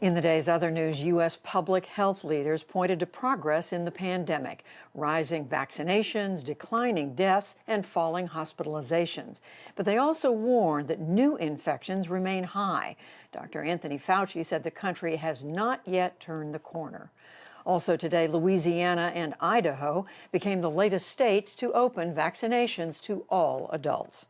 In the day's other news, U.S. public health leaders pointed to progress in the pandemic, rising vaccinations, declining deaths, and falling hospitalizations. But they also warned that new infections remain high. Dr. Anthony Fauci said the country has not yet turned the corner. Also today, Louisiana and Idaho became the latest states to open vaccinations to all adults.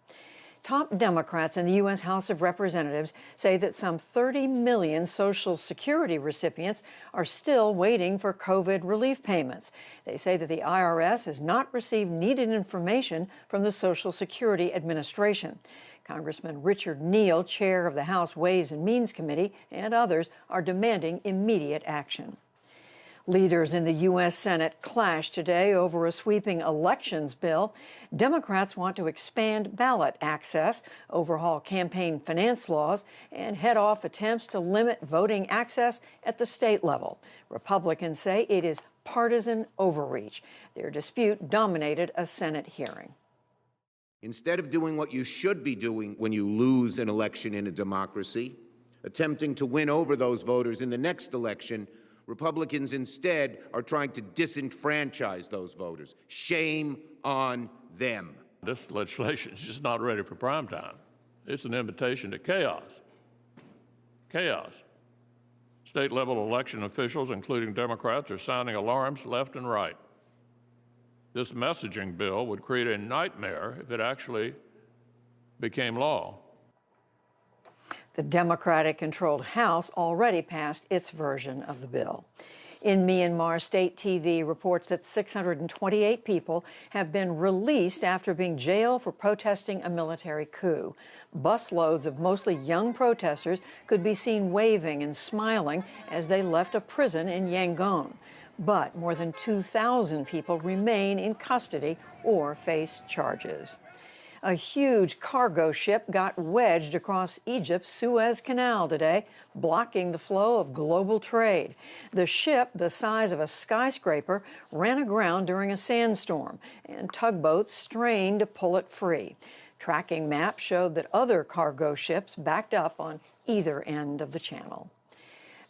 Top Democrats in the U.S. House of Representatives say that some 30 million Social Security recipients are still waiting for COVID relief payments. They say that the IRS has not received needed information from the Social Security Administration. Congressman Richard Neal, chair of the House Ways and Means Committee, and others are demanding immediate action. Leaders in the U.S. Senate clashed today over a sweeping elections bill. Democrats want to expand ballot access, overhaul campaign finance laws, and head off attempts to limit voting access at the state level. Republicans say it is partisan overreach. Their dispute dominated a Senate hearing. Instead of doing what you should be doing when you lose an election in a democracy, attempting to win over those voters in the next election, Republicans instead are trying to disenfranchise those voters. Shame on them. This legislation is just not ready for prime time. It's an invitation to chaos. Chaos. State-level election officials, including Democrats, are sounding alarms left and right. This messaging bill would create a nightmare if it actually became law. The Democratic-controlled House already passed its version of the bill. In Myanmar, state TV reports that 628 people have been released after being jailed for protesting a military coup. Busloads of mostly young protesters could be seen waving and smiling as they left a prison in Yangon. But more than 2,000 people remain in custody or face charges. A huge cargo ship got wedged across Egypt's Suez Canal today, blocking the flow of global trade. The ship, the size of a skyscraper, ran aground during a sandstorm, and tugboats strained to pull it free. Tracking maps showed that other cargo ships backed up on either end of the channel.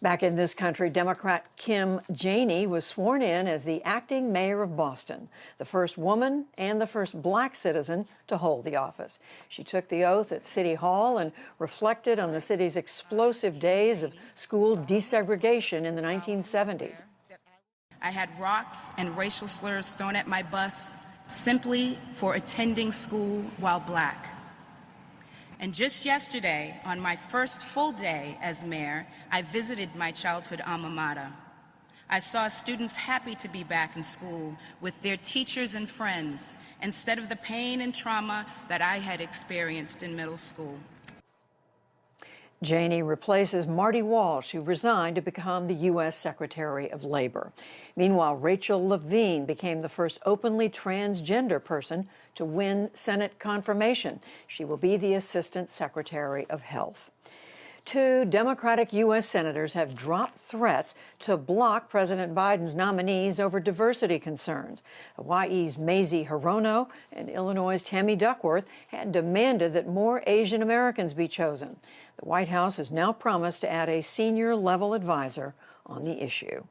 Back in this country, Democrat Kim Janey was sworn in as the acting mayor of Boston, the first woman and the first black citizen to hold the office. She took the oath at City Hall and reflected on the city's explosive days of school desegregation in the 1970s. I had rocks and racial slurs thrown at my bus simply for attending school while black. And just yesterday, on my first full day as mayor, I visited my childhood alma mater. I saw students happy to be back in school with their teachers and friends instead of the pain and trauma that I had experienced in middle school. Janey replaces Marty Walsh, who resigned to become the U.S. Secretary of Labor. Meanwhile, Rachel Levine became the first openly transgender person to win Senate confirmation. She will be the Assistant Secretary of Health. 2 Democratic U.S. senators have dropped threats to block President Biden's nominees over diversity concerns. Hawaii's Mazie Hirono and Illinois' Tammy Duckworth had demanded that more Asian Americans be chosen. The White House has now promised to add a senior-level advisor on the issue.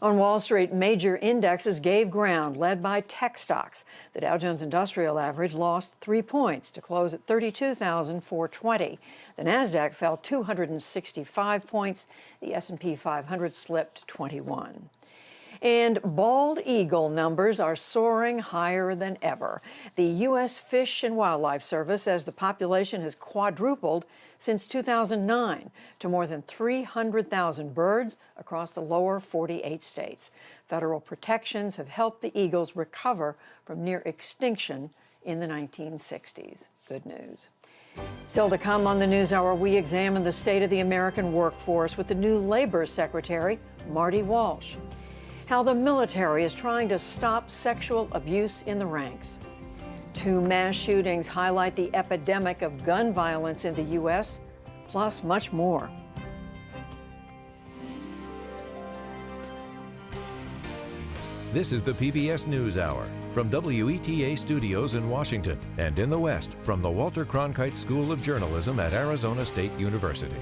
On Wall Street, major indexes gave ground, led by tech stocks. The Dow Jones Industrial Average lost 3 points to close at 32,420. The Nasdaq fell 265 points. The S&P 500 slipped 21. And bald eagle numbers are soaring higher than ever. The U.S. Fish and Wildlife Service says the population has quadrupled since 2009 to more than 300,000 birds across the lower 48 states. Federal protections have helped the eagles recover from near extinction in the 1960s. Good news. Still to come on the NewsHour, we examine the state of the American workforce with the new Labor Secretary, Marty Walsh. How the military is trying to stop sexual abuse in the ranks. 2 mass shootings highlight the epidemic of gun violence in the U.S., plus much more. This is the PBS NewsHour from WETA Studios in Washington and in the West from the Walter Cronkite School of Journalism at Arizona State University.